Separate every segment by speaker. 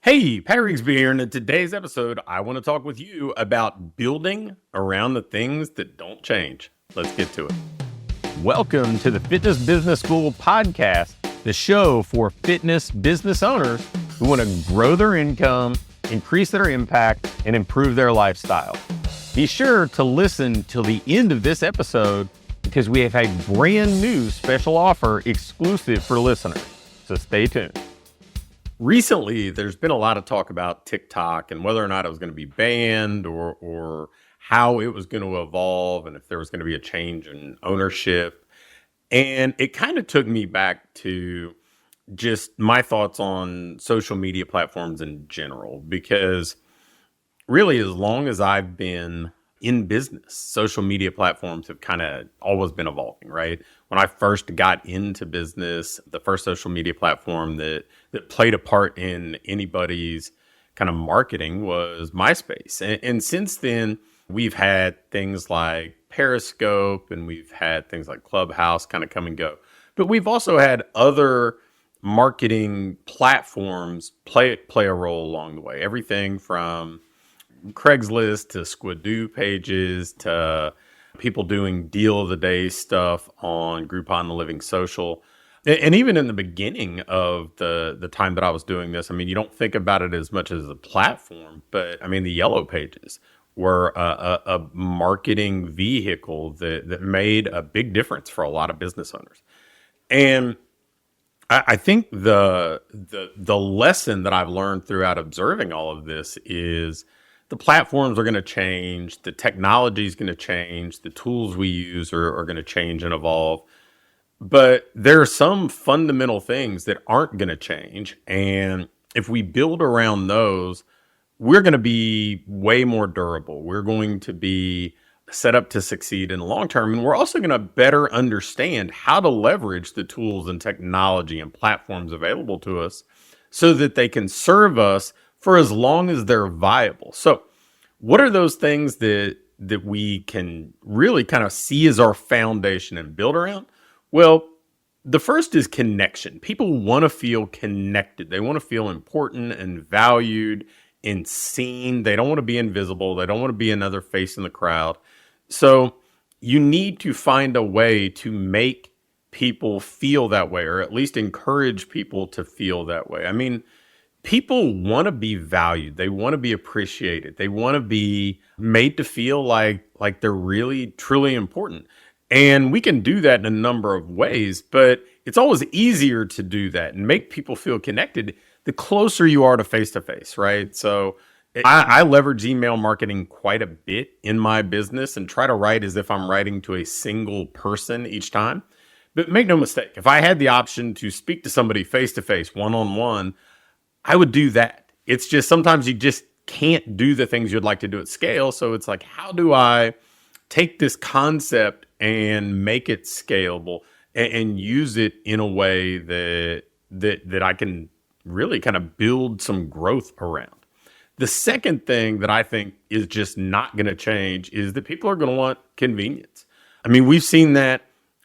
Speaker 1: Hey, Pat Rigsby here, and in today's episode, I want to talk with you about building around the things that don't change. Let's get to it. Welcome to the Fitness Business School podcast, the show for fitness business owners who want to grow their income, increase their impact, and improve their lifestyle. Be sure to listen till the end of this episode because we have a brand new special offer exclusive for listeners. So stay tuned. Recently, there's been a lot of talk about TikTok and whether or not it was going to be banned or how it was going to evolve and if there was going to be a change in ownership. And it kind of took me back to just my thoughts on social media platforms in general, because really, as long as I've been in business, social media platforms have kind of always been evolving, right? When I first got into business, the first social media platform that played a part in anybody's kind of marketing was MySpace. And since then, we've had things like Periscope and we've had things like Clubhouse kind of come and go. But we've also had other marketing platforms play a role along the way. Everything from Craigslist to Squidoo pages to people doing deal of the day stuff on Groupon, the Living Social. And even in the beginning of the time that I was doing this, I mean, you don't think about it as much as a platform, but I mean, the yellow pages were a marketing vehicle that made a big difference for a lot of business owners. And I think the lesson that I've learned throughout observing all of this is the platforms are going to change, the technology is going to change, the tools we use are going to change and evolve. But there are some fundamental things that aren't going to change. And if we build around those, we're going to be way more durable. We're going to be set up to succeed in the long term. And we're also going to better understand how to leverage the tools and technology and platforms available to us so that they can serve us for as long as they're viable. So what are those things that we can really kind of see as our foundation and build around? Well, the first is connection. People want to feel connected. They want to feel important and valued and seen. They don't want to be invisible. They don't want to be another face in the crowd. So you need to find a way to make people feel that way, or at least encourage people to feel that way. I mean, people want to be valued. They want to be appreciated. They want to be made to feel like they're really, truly important. And we can do that in a number of ways, but it's always easier to do that and make people feel connected the closer you are to face, right? So I leverage email marketing quite a bit in my business and try to write as if I'm writing to a single person each time. But make no mistake, if I had the option to speak to somebody face-to-face, one-on-one, I would do that. It's just sometimes you just can't do the things you'd like to do at scale. So it's like, how do I take this concept and make it scalable and use it in a way that I can really kind of build some growth around? The second thing that I think is just not going to change is that people are going to want convenience. I mean, we've seen that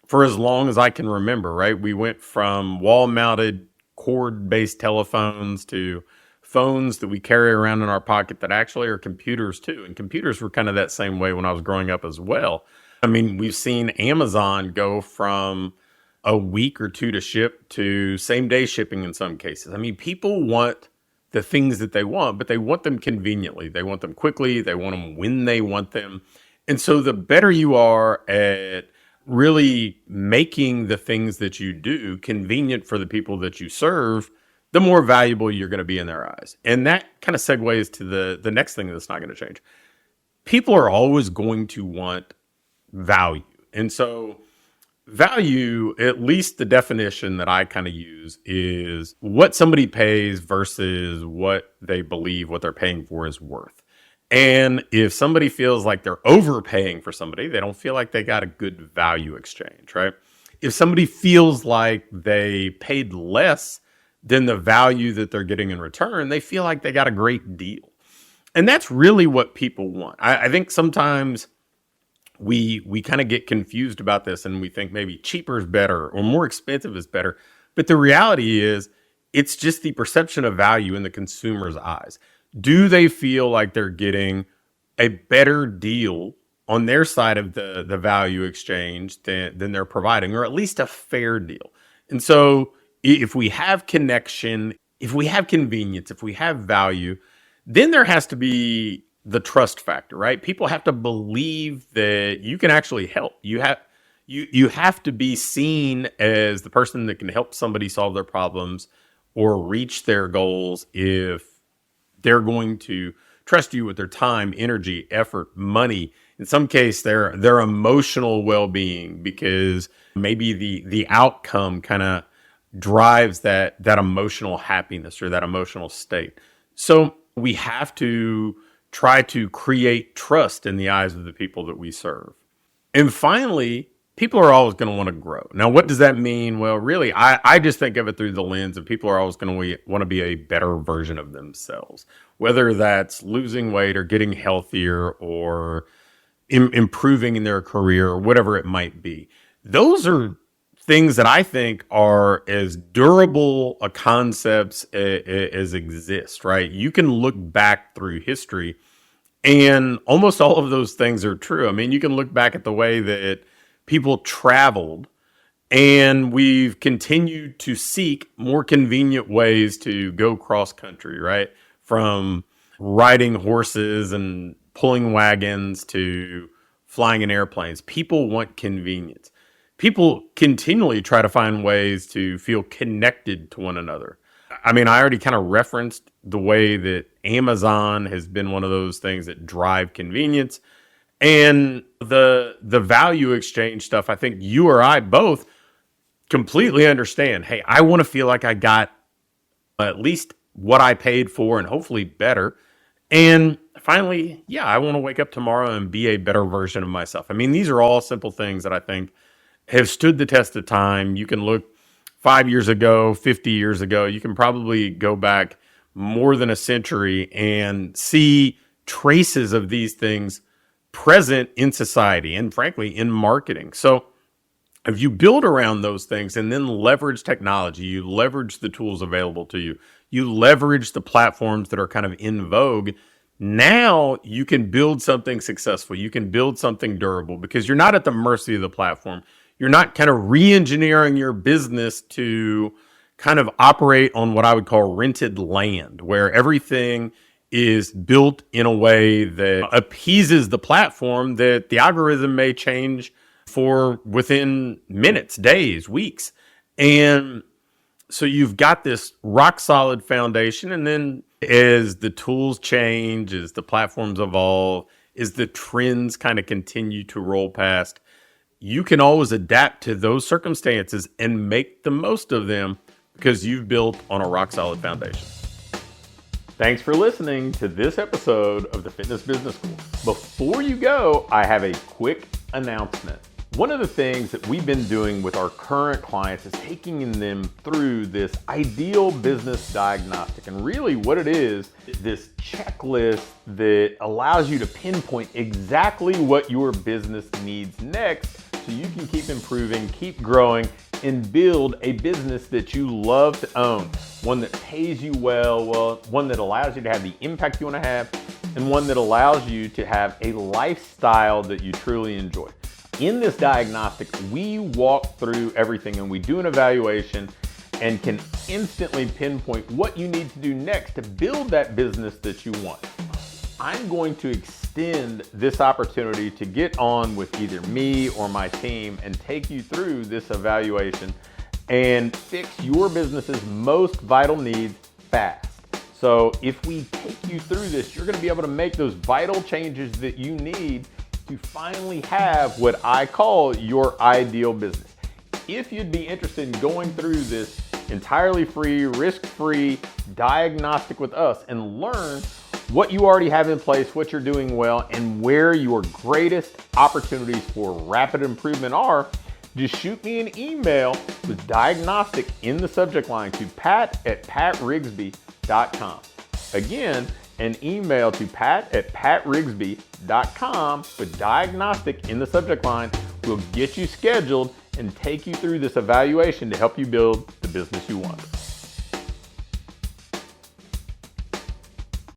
Speaker 1: for as long as I can remember, right? We went from wall-mounted cord-based telephones to phones that we carry around in our pocket that actually are computers too. And computers were kind of that same way when I was growing up as well. I mean, we've seen Amazon go from a week or two to ship to same-day shipping in some cases. I mean, people want the things that they want, but they want them conveniently. They want them quickly. They want them when they want them. And so the better you are at really making the things that you do convenient for the people that you serve, the more valuable you're going to be in their eyes. And that kind of segues to the next thing that's not going to change. People are always going to want value. And so value, at least the definition that I kind of use, is what somebody pays versus what they believe what they're paying for is worth. And if somebody feels like they're overpaying for somebody, they don't feel like they got a good value exchange, right? If somebody feels like they paid less than the value that they're getting in return, they feel like they got a great deal. And that's really what people want. I think sometimes we kind of get confused about this and we think maybe cheaper is better or more expensive is better. But the reality is it's just the perception of value in the consumer's eyes. Do they feel like they're getting a better deal on their side of the value exchange than they're providing, or at least a fair deal? And so if we have connection, if we have convenience, if we have value, then there has to be the trust factor, right? People have to believe that you can actually help. You have to be seen as the person that can help somebody solve their problems or reach their goals if they're going to trust you with their time, energy, effort, money. In some case, their emotional well-being, because maybe the outcome kind of drives that emotional happiness or that emotional state. So we have to try to create trust in the eyes of the people that we serve. And finally, people are always going to want to grow. Now, what does that mean? Well, really, I just think of it through the lens of people are always going to want to be a better version of themselves, whether that's losing weight or getting healthier or improving in their career or whatever it might be. Those are things that I think are as durable a concepts as exist, right? You can look back through history and almost all of those things are true. I mean, you can look back at the way that people traveled, and we've continued to seek more convenient ways to go cross country, right? From riding horses and pulling wagons to flying in airplanes. People want convenience. People continually try to find ways to feel connected to one another. I mean, I already kind of referenced the way that Amazon has been one of those things that drive convenience. And the value exchange stuff, I think you or I both completely understand. Hey, I want to feel like I got at least what I paid for and hopefully better. And finally, yeah, I want to wake up tomorrow and be a better version of myself. I mean, these are all simple things that I think have stood the test of time. You can look 5 years ago, 50 years ago. You can probably go back more than a century and see traces of these things present in society and frankly in marketing. So if you build around those things and then leverage technology, you leverage the tools available to you, you leverage the platforms that are kind of in vogue, now you can build something successful. You can build something durable because you're not at the mercy of the platform. You're not kind of re-engineering your business to kind of operate on what I would call rented land, where everything is built in a way that appeases the platform that the algorithm may change for within minutes, days, weeks. And so you've got this rock solid foundation. And then as the tools change, as the platforms evolve, as the trends kind of continue to roll past, you can always adapt to those circumstances and make the most of them because you've built on a rock solid foundation. Thanks for listening to this episode of the Fitness Business School. Before you go, I have a quick announcement. One of the things that we've been doing with our current clients is taking them through this ideal business diagnostic. And really what it is this checklist that allows you to pinpoint exactly what your business needs next so you can keep improving, keep growing, and build a business that you love to own. One that pays you well, one that allows you to have the impact you want to have, and one that allows you to have a lifestyle that you truly enjoy. In this diagnostic, we walk through everything and we do an evaluation and can instantly pinpoint what you need to do next to build that business that you want. I'm going to extend this opportunity to get on with either me or my team and take you through this evaluation and fix your business's most vital needs fast. So if we take you through this, you're going to be able to make those vital changes that you need to finally have what I call your ideal business. If you'd be interested in going through this entirely free, risk-free diagnostic with us and learn what you already have in place, what you're doing well, and where your greatest opportunities for rapid improvement are, just shoot me an email with diagnostic in the subject line to pat@patrigsby.com. Again, an email to pat@patrigsby.com with diagnostic in the subject line will get you scheduled and take you through this evaluation to help you build the business you want.